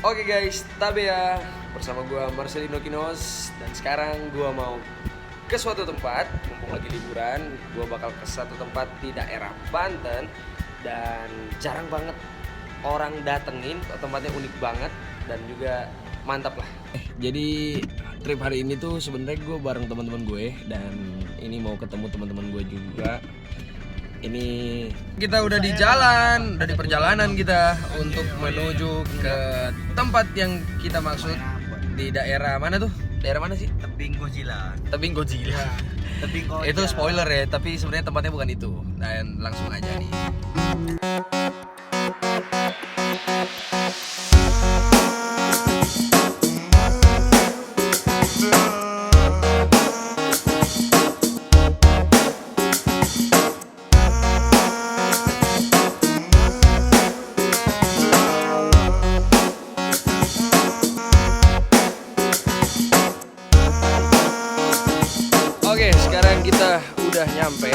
Oke guys, Tabea bersama gua Marcelino Kinos. Dan sekarang gua mau ke suatu tempat. Mumpung lagi liburan, gua bakal ke satu tempat di daerah Banten. Dan jarang banget orang datengin. Tempatnya unik banget dan juga mantap lah. Jadi trip hari ini tuh sebenarnya gue bareng teman-teman gue. Dan ini mau ketemu teman-teman gue juga. Ini kita udah di jalan, udah di perjalanan kita untuk menuju ke tempat yang kita maksud di daerah mana tuh? Daerah mana sih? Tebing Godzilla. Tebing Godzilla. Tebing Godzilla. Itu spoiler ya, tapi sebenarnya tempatnya bukan itu. Dan langsung aja nih. Oke, sekarang kita udah nyampe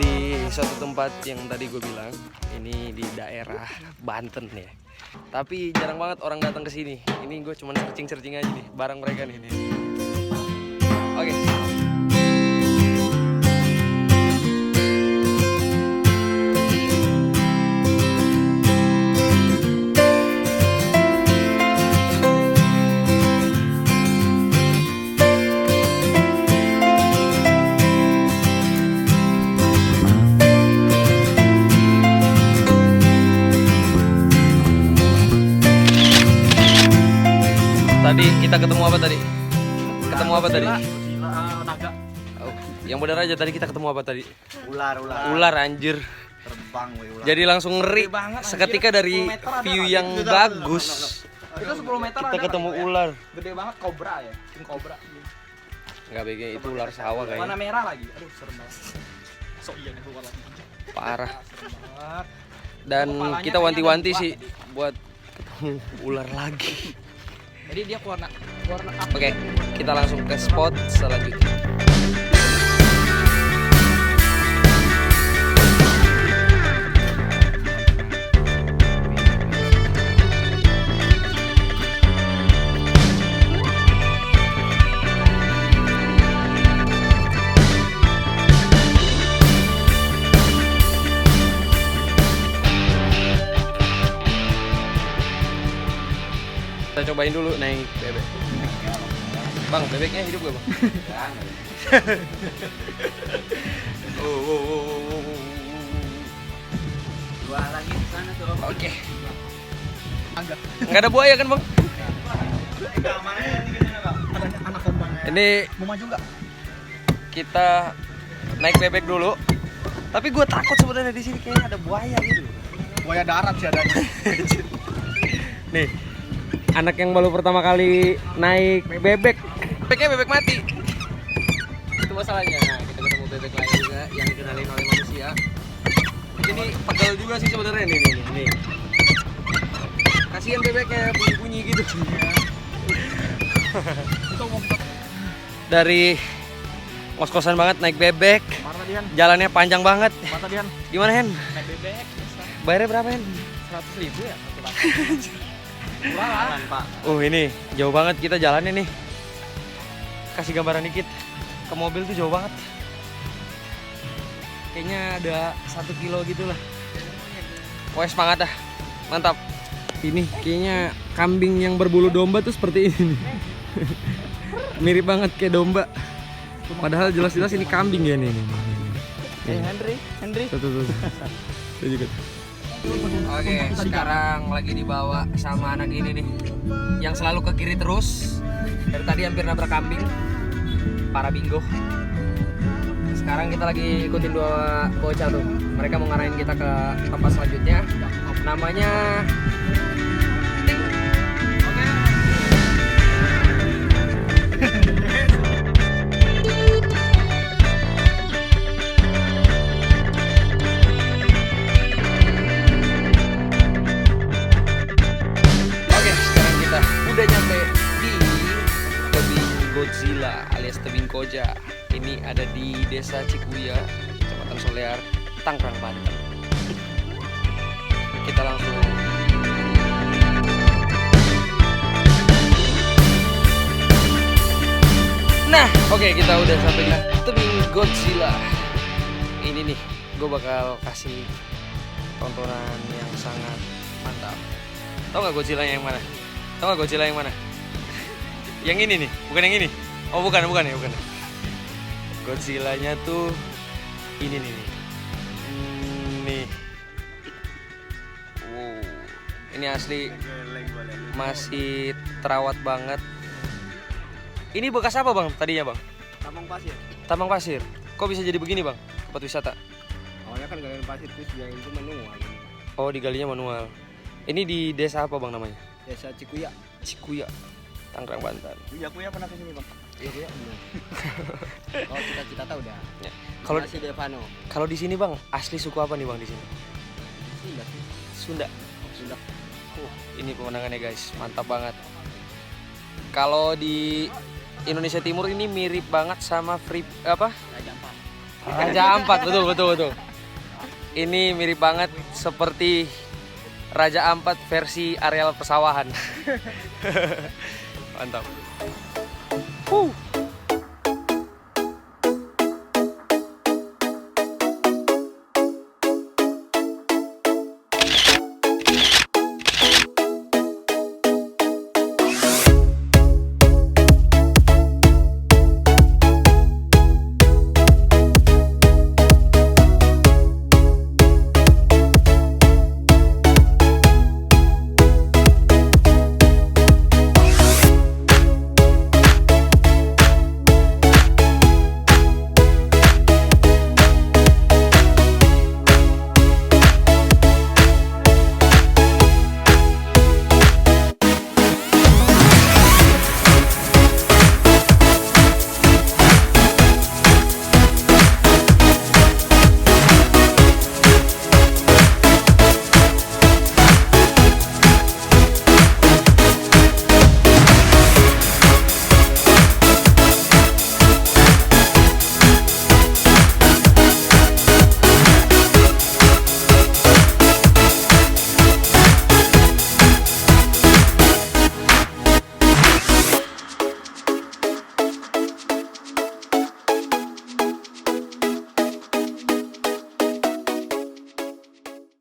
di satu tempat yang tadi gue bilang. Ini di daerah Banten ya. Tapi jarang banget orang datang ke sini. Ini gue cuma searching aja nih barang mereka nih. Oke. Tadi kita ketemu apa tadi? Ketemu apa tadi? Naga. Oh, yang benar aja tadi kita ketemu apa tadi? Ular. Ular anjir. Terbang ular. Jadi langsung ngeri banget, anjir. seketika dari 10 meter ada view lagi. yang bagus. Itu 10 meter Kita ada ketemu lagi, ya. ular. Gede banget kobra ya. King kobra. Enggak begini itu ular sawah Warna kayaknya. merah lagi. Aduh, serem banget. Sok iya nih keluar lagi. Parah. Serem banget. Dan Kepalanya kita kayaknya wanti-wanti ada sih dua. buat ketemu ular lagi. Jadi dia warna apa? Oke, kita langsung ke spot selanjutnya. Kita cobain dulu naik bebek. Bang, bebeknya hidup gak bang? Dua lagi di sana tuh. Oke. Agak. Nggak ada buaya kan bang? Anak kembangnya. Ini Mau maju nggak? kita naik bebek dulu. Tapi gue takut sebenarnya di sini kayaknya ada buaya gitu. Buaya darat sih adanya. Nih, anak yang baru pertama kali naik bebek. Bebeknya bebek mati. Itu masalahnya. Nah, kita ketemu bebek lain juga yang dikenalin oleh manusia. Ini pegel juga sih sebenarnya nih. Kasihan bebeknya bunyi-bunyi gitu. Dari kos-kosan banget naik bebek. Marta Dian. Jalannya panjang banget. Marta Dian. Gimana Hen? Naik bebek. Bayarnya berapa Hen? 100.000 ya? Murah Pak. Ini jauh banget kita jalannya nih. Kasih gambaran dikit. Ke mobil tuh jauh banget. Kayaknya ada 1 kilo gitu lah. Wah semangat dah. Mantap. Ini kayaknya kambing yang berbulu domba tuh seperti ini. Mirip banget kayak domba. Padahal jelas-jelas ini kambing ya nih. Henry. Tuh. Saya juga. Oke, sekarang lagi dibawa sama anak ini nih. Yang selalu ke kiri terus. Dari tadi hampir nabrak kambing. Para bingo. Sekarang kita lagi ikutin dua bocah tuh. Mereka mau ngarahin kita ke tempat selanjutnya. Namanya Ting. Oke, sekarang kita udah nyampe di Tebing Godzilla alias Tebing Koja. Ini ada di Desa Cikuya, Kecamatan Solear, Tangerang, Banten. Kita langsung Oke, kita udah sampai di tebing Godzilla. Ini nih, gue bakal kasih tontonan yang sangat mantap. Tahu nggak Godzilla yang mana? Tahu nggak Godzilla yang mana? Yang ini nih, bukan yang ini. Oh bukan ya, bukan. Godzilla-nya tuh ini nih. Nih. Wow. Ini asli masih terawat banget. Ini bekas apa bang tadinya bang? Tambang pasir. Tambang pasir. Kok bisa jadi begini bang? Tempat wisata. Awalnya kan galian pasir terus yang itu manual. Oh digalinya manual. Ini di desa apa bang namanya? Desa Cikuya. Cikuya, Tangerang, Banten. Iya, aku ya pernah kesini bang. Iya, iya. Oh, kita tahu dah. Ya. Kalau si Devano. kalau di sini bang, asli suku apa nih bang di sini? Sunda sih. Sunda. Sunda. Ini pemandangannya guys, mantap banget. Kalau di Indonesia Timur ini mirip banget sama Raja Ampat. Raja Ampat, betul. Ini mirip banget seperti Raja Ampat versi areal persawahan. Mantap.